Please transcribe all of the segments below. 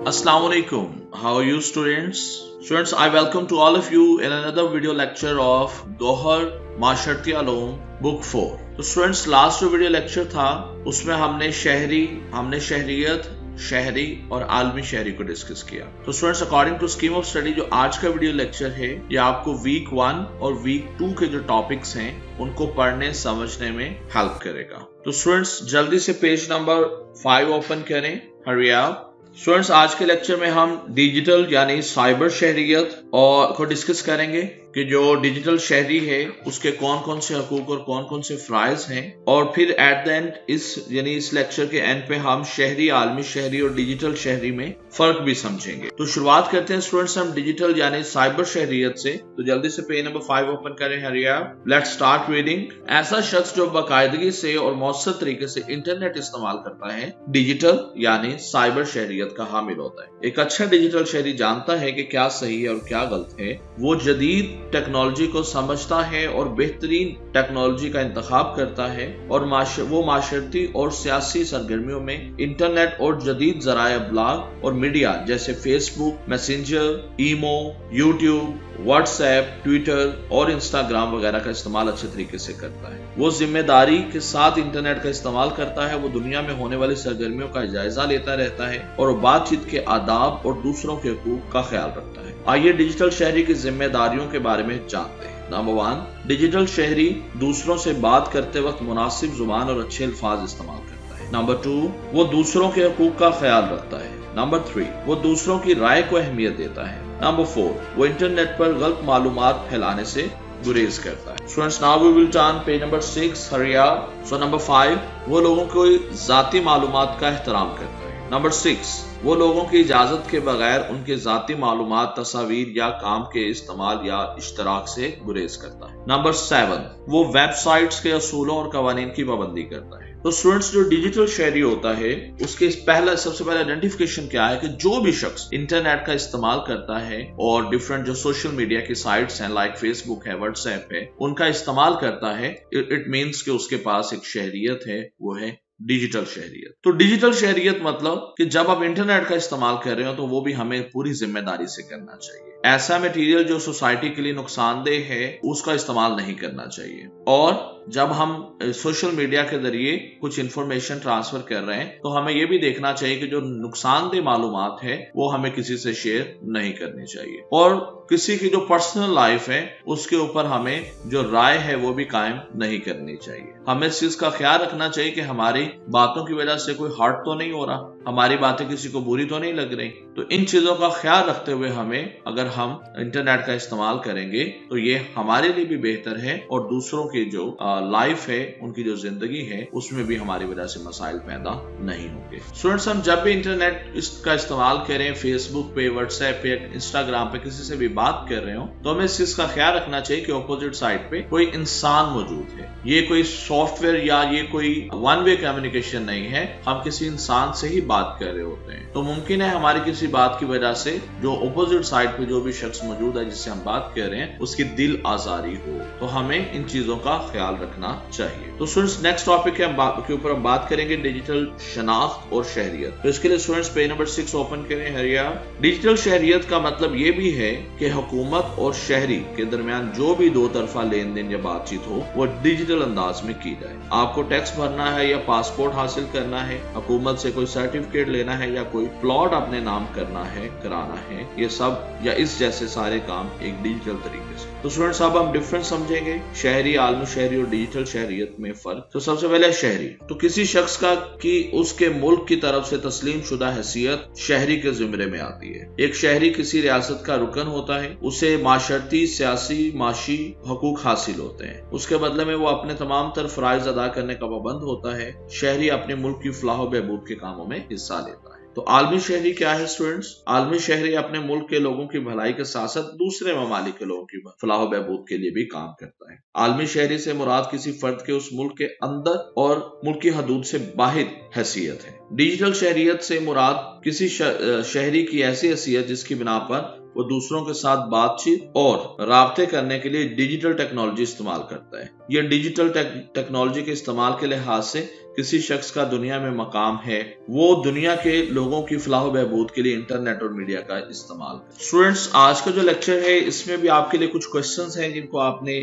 Assalamualaikum. How are you students? Students, I welcome to all of you in another video lecture of Dohar Masharti Alom Book 4. तो students last जो video lecture था उसमें हमने शहरियत, शहरी और आलमी शहरी को डिस्कस किया। तो students according to scheme of study जो आज का वीडियो लेक्चर है ये आपको वीक 1 और वीक 2 के जो टॉपिक्स हैं उनको पढ़ने समझने में हेल्प करेगा। तो स्टूडेंट्स जल्दी से पेज नंबर 5 ओपन करें। Hurry up. स्टूडेंट्स आज के लेक्चर में हम डिजिटल यानी साइबर शहरियत और को डिस्कस करेंगे कि जो डिजिटल शहरी है उसके कौन कौन से हकूक और कौन कौन से फ्राइज हैं, और फिर एट द एंड इस लेक्चर के एंड पे हम शहरी, आलमी शहरी और डिजिटल शहरी में फर्क भी समझेंगे। तो शुरुआत करते हैं स्टूडेंट्स हम डिजिटल यानी साइबर शहरियत से। तो जल्दी से पेज नंबर 5 ओपन करें। हरिया, लेट्स स्टार्ट रीडिंग। ऐसा शख्स जो बाकायदगी से और मौसर तरीके से इंटरनेट इस्तेमाल करता है डिजिटल यानी साइबर शहरियत का हामिल होता है। एक अच्छा डिजिटल शहरी जानता है कि क्या सही है और क्या गलत है। वो जदीद टेक्नोलॉजी को समझता है और बेहतरीन टेक्नोलॉजी का इंतखाब करता है, और वो माशरती और सियासी सरगर्मियों में इंटरनेट और जदीद जराया ब्लॉग और मीडिया जैसे Facebook, Messenger, Imo, YouTube, WhatsApp, Twitter और इंस्टाग्राम वगैरह का इस्तेमाल अच्छे तरीके से करता है। वो जिम्मेदारी के साथ इंटरनेट का इस्तेमाल करता है। वो दुनिया में होने वाली सरगर्मियों का जायजा लेता रहता है और बातचीत के आदाब और दूसरों के हकूक का ख्याल रखता है। आइए डिजिटल शहरी की जिम्मेदारियों के बारे में जानते हैं। नंबर 1, डिजिटल शहरी दूसरों से बात करते वक्त मुनासिब जुबान और अच्छे अल्फाज इस्तेमाल करता है। नंबर 2, वो दूसरों के हकूक का ख्याल रखता है। नंबर 3, वो दूसरों की राय को अहमियत देता है। नंबर 4, वो इंटरनेट पर गलत मालूमात फैलाने से गुरेज करता है। Students now we will turn page number 6। हरिया। सो नंबर 5, वो लोगों को जाती मालूमात का एहतराम करता है। नंबर 6, वो लोगों की इजाजत के बगैर उनके जाती मालूमात, तस्वीर या काम के इस्तेमाल या इश्तराक से गुरेज करता है। नंबर 7, वो वेबसाइट्स के असूलों और कवानीन की पाबंदी करता है। तो स्टूडेंट्स जो डिजिटल शहरी होता है उसके सबसे पहले आइडेंटिफिकेशन क्या है कि जो भी शख्स इंटरनेट का इस्तेमाल करता है और डिफरेंट जो सोशल मीडिया की साइट्स हैं लाइक फेसबुक है, व्हाट्सएप है, उनका इस्तेमाल करता है, इट मीन्स कि उसके पास एक शहरियत है, वो है डिजिटल शहरियत। तो डिजिटल शहरियत मतलब कि जब आप इंटरनेट का इस्तेमाल कर रहे हो तो वो भी हमें पूरी जिम्मेदारी से करना चाहिए। ऐसा मटेरियल जो सोसाइटी के लिए नुकसानदेह है उसका इस्तेमाल नहीं करना चाहिए। और जब हम सोशल मीडिया के जरिए कुछ इंफॉर्मेशन ट्रांसफर कर रहे हैं तो हमें यह भी देखना चाहिए कि जो नुकसानदेह मालूमात है वो हमें किसी से शेयर नहीं करनी चाहिए, और किसी की जो पर्सनल लाइफ है उसके ऊपर हमें जो राय है वो भी कायम नहीं करनी चाहिए। हमें इस चीज का ख्याल रखना चाहिए कि हमारी बातों की वजह से कोई हर्ट तो नहीं हो रहा, हमारी बातें किसी को बुरी तो नहीं लग रही। तो इन चीजों का ख्याल रखते हुए हमें, अगर हम इंटरनेट का इस्तेमाल करेंगे तो ये हमारे लिए भी बेहतर है और दूसरों की जो लाइफ है, उनकी जो जिंदगी है, उसमें भी हमारी वजह से मसाइल पैदा नहीं होंगे। स्टूडेंट्स हम जब भी इंटरनेट का इस्तेमाल करें, फेसबुक पे, व्हाट्सएप पे, इंस्टाग्राम पे किसी से भी बात कर रहे हो तो हमें इस चीज का ख्याल रखना चाहिए कि ऑपोजिट साइड पे कोई इंसान मौजूद है। ये कोई सॉफ्टवेयर या ये कोई वन वे कम्युनिकेशन नहीं है, हम किसी इंसान से ही बात कर रहे होते हैं। तो मुमकिन है हमारी किसी बात की वजह से जो ऑपोजिट साइड पे जो भी शख्स मौजूद है जिससे हम बात कर रहे हैं उसकी दिल आजारी हो, तो हमें इन चीजों का ख्याल रखना चाहिए। तो स्टूडेंट्स नेक्स्ट टॉपिक के ऊपर हम बात करेंगे डिजिटल शनाख्त और शहरियत। तो इसके लिए स्टूडेंट्स पेज नंबर 6 ओपन करें। हरिया। डिजिटल शहरियत का मतलब ये भी है कि हुकूमत और शहरी के दरमियान जो भी दो तरफा लेन देन या बातचीत हो वो डिजिटल अंदाज में की जाए। आपको टैक्स भरना है या पासपोर्ट हासिल करना है, हुकूमत से कोई सर्टिफिकेट लेना है या कोई प्लॉट अपने नाम कराना है, ये सब या इस जैसे सारे काम एक डिजिटल तरीके से। तो स्टूडेंट्स अब हम डिफरेंस समझेंगे शहरी, आलमी शहरी और डिजिटल शहरियत में फर्क। तो सबसे पहले शहरी, तो किसी शख्स का कि उसके मुल्क की तरफ से तस्लीम शुदा हैसियत शहरी के जिम्मे में आती है। एक शहरी किसी रियासत का रुकन होता है, उसे माशरती, सियासी, माशी हकूक हासिल होते हैं, उसके बदले में वो अपने तमाम तर फराइज अदा करने का पाबंद होता है। शहरी अपने मुल्क की फलाह बहबूद के कामों में हिस्सा लेता है। तो आलमी शहरी क्या है स्टूडेंट्स? आलमी शहरी अपने मुल्क के लोगों की भलाई के साथ साथ दूसरे ममालिक के लोगों की फलाह बहबूद के लिए भी काम करता है। आलमी शहरी से मुराद किसी फर्द के उस मुल्क के अंदर और मुल्क की हदूद से बाहर हैसियत है। डिजिटल शहरियत से मुराद किसी शहरी की ऐसी हैसियत जिसकी बिना पर वो दूसरों के साथ बातचीत और राब्ते करने के लिए डिजिटल टेक्नोलॉजी इस्तेमाल करता है। यह डिजिटल टेक्नोलॉजी के इस्तेमाल के लिहाज से किसी शख्स का दुनिया में मकाम है वो दुनिया के लोगों की फलाह बहबूद के लिए इंटरनेट और मीडिया का इस्तेमाल करे। स्टूडेंट्स, आज का जो लेक्चर है इसमें भी आपके लिए कुछ क्वेश्चंस हैं जिनको आपने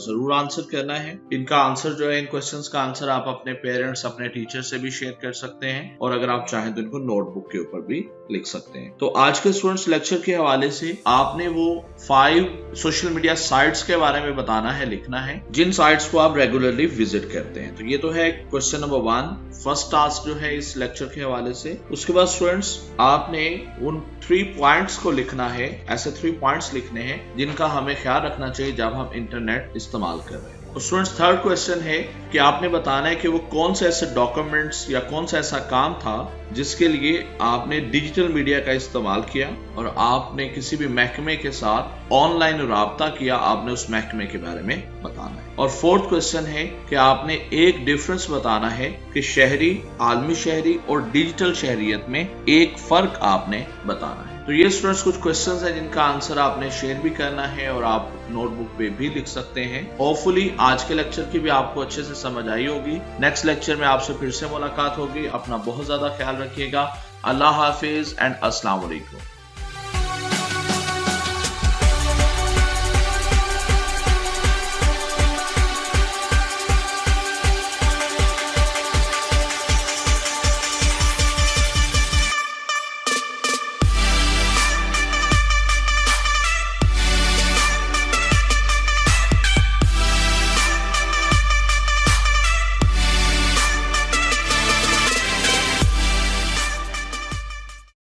जरूर आंसर करना है। इनका आंसर जो है, इन क्वेश्चंस का आंसर आप अपने पेरेंट्स, अपने टीचर से भी शेयर कर सकते हैं और अगर आप चाहें तो इनको नोटबुक के ऊपर भी लिख सकते हैं। तो आज के स्टूडेंट्स लेक्चर के हवाले से आपने वो 5 सोशल मीडिया साइट्स के बारे में बताना है, लिखना है, जिन साइट्स को आप रेगुलरली विजिट करते हैं। तो ये तो है क्वेश्चन नंबर 1, फर्स्ट टास्क जो है इस लेक्चर के हवाले से। उसके बाद स्टूडेंट्स आपने उन 3 पॉइंट्स को लिखना है, ऐसे 3 पॉइंट्स लिखने हैं जिनका हमें ख्याल रखना चाहिए जब हम इंटरनेट इस्तेमाल कर रहे हैं। तो स्टूडेंट्स थर्ड क्वेश्चन है कि आपने बताना है कि वो कौन से ऐसे डॉक्यूमेंट्स या कौन सा ऐसा काम था जिसके लिए आपने डिजिटल मीडिया का इस्तेमाल किया और आपने किसी भी महकमे के साथ ऑनलाइन राब्ता किया, आपने उस महकमे के बारे में बताना है। और फोर्थ क्वेश्चन है कि आपने एक डिफरेंस बताना है कि शहरी, आलमी शहरी और डिजिटल शहरियत में एक फर्क आपने बताना है। तो ये स्टूडेंट्स कुछ क्वेश्चंस हैं जिनका आंसर आपने शेयर भी करना है और आप नोटबुक पे भी लिख सकते हैं। होपफुली आज के लेक्चर की भी आपको अच्छे से समझ आई होगी। नेक्स्ट लेक्चर में आपसे फिर से मुलाकात होगी। अपना बहुत ज्यादा ख्याल रखिएगा। अल्लाह हाफिज एंड अस्सलाम वालेकुम।